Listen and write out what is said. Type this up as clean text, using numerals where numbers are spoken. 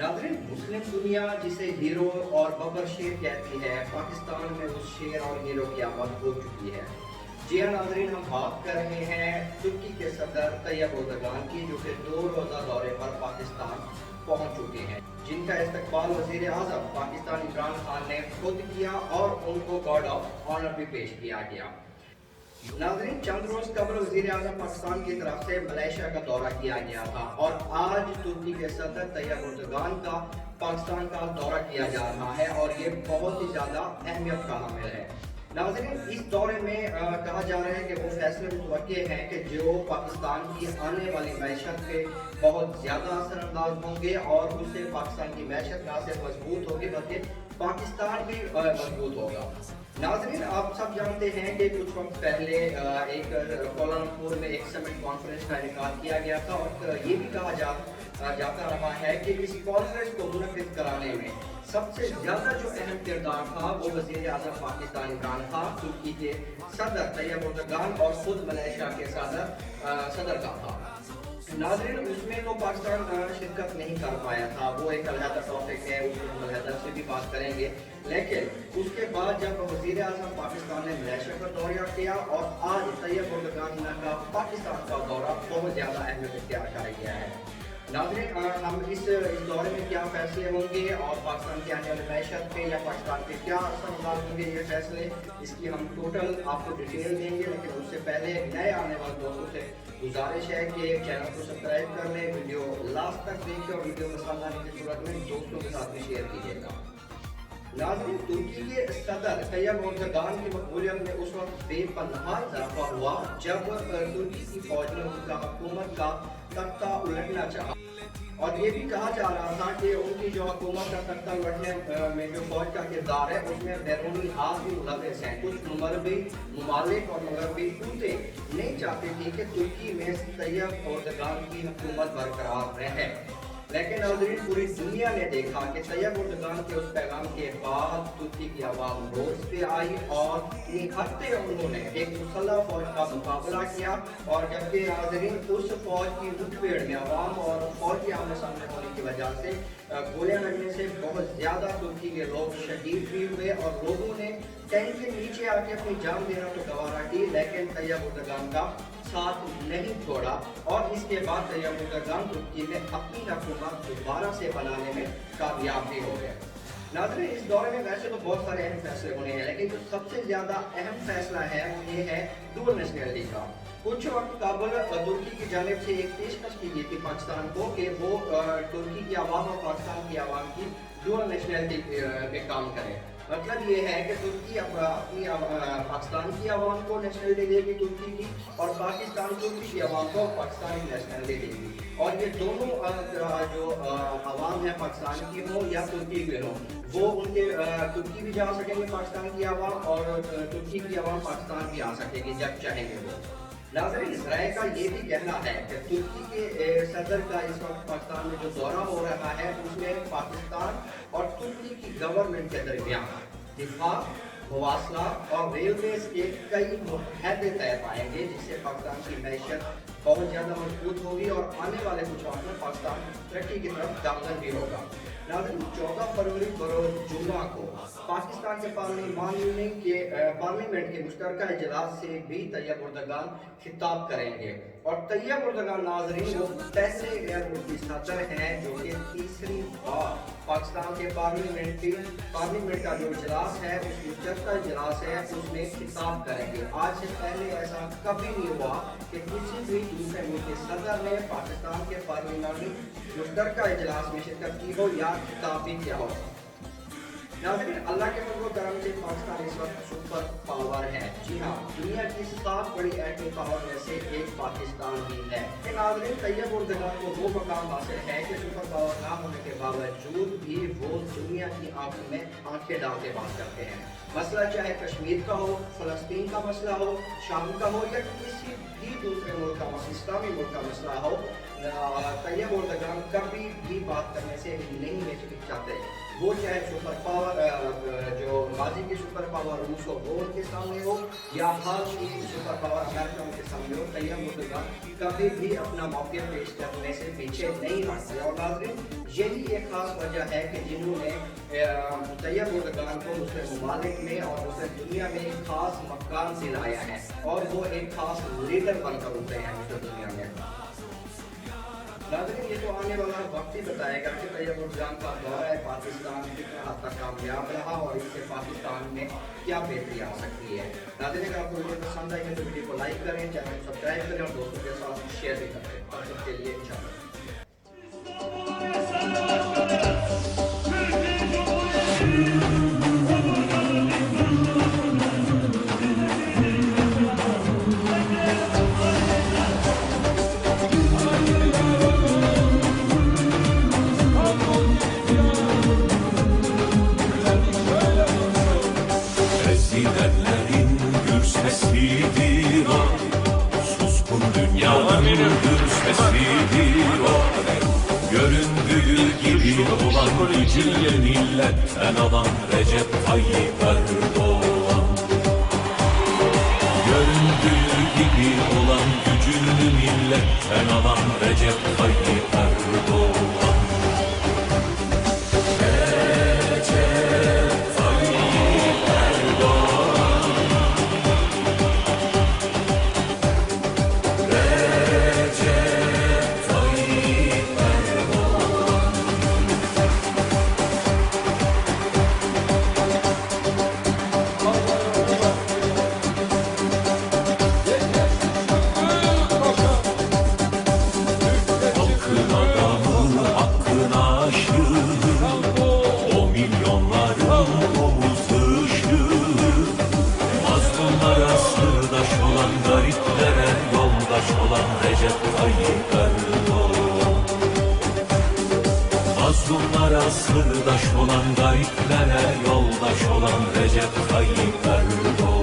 नाज़रीन, मुस्लिम दुनिया जिसे हीरो और बबर शेर कहती है, पाकिस्तान में उस शेर और हीरो की आमद हो चुकी है। जी हाँ नाज़रीन, हम बात कर रहे हैं तुर्की के सदर तैयब एर्दोगान की, जो कि 2 रोज़ा दौरे पर पाकिस्तान पहुंच चुके हैं, जिनका इस्तकबाल वज़ीर आज़म पाकिस्तान इमरान खान ने खुद किया और उनको गार्ड ऑफ ऑनर भी पेश किया गया। नाज़रीन, चंद रोज कबल वज़ीर आज़म पाकिस्तान की तरफ से मलेशिया का दौरा किया गया था और आज तुर्की के सदर तैयब एर्दोगान का पाकिस्तान का दौरा किया जा रहा है और ये बहुत ही ज़्यादा अहमियत का हामिल है। नाज़रीन, इस दौरे में कहा जा रहा है कि वो फैसले मुतवक्के हैं कि जो पाकिस्तान की आने वाली मैशत पे बहुत ज़्यादा असरअंदाज होंगे और उससे पाकिस्तान की मैशत ना सिर्फ मजबूत होगी बल्कि पाकिस्तान भी मजबूत होगा। नाज़रीन, आप सब जानते हैं कि कुछ वक्त पहले एक कोलालमपुर में एक समिट कॉन्फ्रेंस का इनेकाद किया गया था और ये भी कहा जाता रहा है कि इस कॉन्फ्रेंस को मुनक्किद कराने में सबसे ज़्यादा जो अहम किरदार था वो वज़ीर आज़म पाकिस्तान इमरान खान, तुर्की के सदर तैयब एर्दोगान और खुद मलेशिया के सदर का था। नाज़रीन, उसमें तो पाकिस्तान शिरकत नहीं कर पाया था, वो एक अलहदा टॉपिक है, उसमें हम अलहदा से भी बात करेंगे। लेकिन उसके बाद जब वज़ीर आज़म पाकिस्तान ने मलेशिया का दौरा किया और आज तैयब एर्दोगान का पाकिस्तान का दौरा बहुत ज़्यादा अहमियत इख्तियार कर गया है। नाज़रीन, हम इस दौरे में क्या फैसले होंगे और पाकिस्तान की आने वाली मैशत पे या पाकिस्तान पे क्या असर होंगे ये फैसले, इसकी हम टोटल आपको डिटेल देंगे। लेकिन उससे पहले नए आने वाले दोस्तों से गुजारिश है कि चैनल को सब्सक्राइब कर लें, वीडियो लास्ट तक देखिए और वीडियो पसंद आने की सूरत में दोस्तों के साथ भी शेयर कीजिएगा। नाज़रीन, तुर्की के सदर तैयब एर्दोगान की मकबूलियत में उस वक्त बेपनाह इजाफा हुआ जब तुर्की की फौज ने उनका हुकूमत का तख्ता उलटना चाहा और ये भी कहा जा रहा था कि उनकी जो हुकूमत का तख्ता उलटने में जो फौज का किरदार है उसमें बैरूनी हाथ भी मुलविस हैं। कुछ ममालिक और मगरबी कुव्वतें नहीं चाहती थी कि तुर्की में तैयब एर्दोगान की हुकूमत बरकरार रहे। लेकिन नाज़रीन, पूरी दुनिया ने देखा कि तैयब एर्दोगान के उस पैगाम के बाद तुर्की की आवाम रोज पे आई और निहत्ते उन्होंने एक मुसल्लह फौज का मुकाबला किया और जबकि नाज़रीन उस फौज की मुठभेड़ में आवाम और फौज के आमने सामने होने की वजह से गोलियां लगने से बहुत ज़्यादा तुर्की के लोग शहीद भी हुए और लोगों ने टैंक के नीचे आके अपनी जान देना तो गवारा की, लेकिन तैयब एर्दोगान का साथ नहीं छोड़ा और इसके बाद तैयब एर्दोगान तुर्की में अपनी हुकूमत दोबारा से बनाने में कामयाब भी हो गए। नाज़रीन, इस दौरे में वैसे तो बहुत सारे अहम फैसले होने हैं, लेकिन जो सबसे ज़्यादा अहम फैसला है वो ये है डुअल नेशनैलिटी का। कुछ वक्त कबल तुर्की की जानिब से एक पेशकश की गई थी पाकिस्तान को कि वो तुर्की की आवाम और पाकिस्तान की आवाम की डुअल नेशनैलिटी पे काम करे। मतलब ये है कि तुर्की अपनी पाकिस्तान की आवाम को नेशनलिटी देगी तुर्की की और पाकिस्तान तुर्की की आवाम को पाकिस्तान की नेशनलिटी देगी और ये दोनों जो आवाम है पाकिस्तान की हो या तुर्की की हो वो उनके तुर्की भी जा सकेंगे पाकिस्तान की आवाम और तुर्की की आवाम पाकिस्तान भी आ सकेगी जब चाहेंगे वो। नाज़रीन, इसराइल का ये भी कहना है कि तुर्की के सदर का इस वक्त पाकिस्तान में जो दौरा हो रहा है उसमें पाकिस्तान और तुर्की की गवर्नमेंट के दरमियान दिफा, मवासलात और रेलवेज के कई मुआहदे तय पाएंगे जिससे पाकिस्तान की मैशत बहुत ज़्यादा मजबूत होगी और आने वाले कुछ वक्त में पाकिस्तान तरक्की की तरफ गामजन भी होगा। नाज़रीन, 14 फरवरी बरोज़ जुमा को पाकिस्तान के पार्लियामेंट के मुश्तरका इजलास से भी तैयब एर्दोगान खिताब करेंगे और तैयब एर्दोगान नाज़रीन वो पहले गैर मुल्की सदर हैं जो कि तीसरी बार पाकिस्तान के पार्लियामेंट का जो इजलास है उस मुश्तरका इजलास है उसमें खिताब करेंगे। आज से पहले ऐसा कभी नहीं हुआ कि किसी भी दूसरे मुल्क के सदर ने पाकिस्तान के पार्लियामेंटी मुश्तरका इजलास में शिरकत की हो या खिताब भी किया हो। नाज़रीन, अल्लाह के फज़ल व करम से पाकिस्तान इस वक्त सुपर पावर है। जी हाँ, दुनिया की 7 बड़ी एटमी पावर में से एक पाकिस्तान भी है। नाज़रीन, तैयब एर्दोगान को वो मकाम हासिल है कि सुपर पावर ना होने के बावजूद भी वो दुनिया की आंखों में आंखें डाल के बात करते हैं। मसला चाहे कश्मीर का हो, फ़लस्तीन का मसला हो, शाम का हो या किसी भी दूसरे मुल्क का इस्लामी मुल्क का मसला हो, तैयब एर्दोगान कभी भी बात करने से नहीं हिचकिचाते। वो चाहे सुपर पावर जो माजी की सुपर पावर रूस हो वो उनके सामने हो या हाल की सुपर पावर अमेरिका उनके सामने हो, तैयब एर्दोगान कभी भी अपना मौके पेश करने से पीछे नहीं हटते। और नाज़रीन, यही एक खास वजह है कि जिन्होंने तैयब एर्दोगान को मुस्लिम ममालिक में और मुस्लिम दुनिया में एक खास मकान दिलाया है और वो एक खास लीडर बनकर उठे हैं मुस्लिम दुनिया में। नाज़रीन, ये तो आने वाला वक्त ही बताएगा कि तैयब एर्दोगान का दौरा पाकिस्तान कितना हद तक कामयाब रहा और इससे पाकिस्तान में क्या बेहतरी आ सकती है। नाज़रीन, अगर आपको वीडियो पसंद आई है तो वीडियो को लाइक करें, चैनल को सब्सक्राइब करें और दोस्तों के साथ शेयर भी करें। तब तक के लिए इंशाअल्लाह। Ezilenlerin gür sesidir o, suskun dünyanın gür sesidir o. Göründüğü gibi olan gücünü milletten alan Recep Tayyip Erdoğan. Göründüğü gibi olan gücünü milletten alan Recep Tayyip Erdoğan. Mazlumlara sırdaş olan gariplere yoldaş olan Recep Tayyip Erdoğan.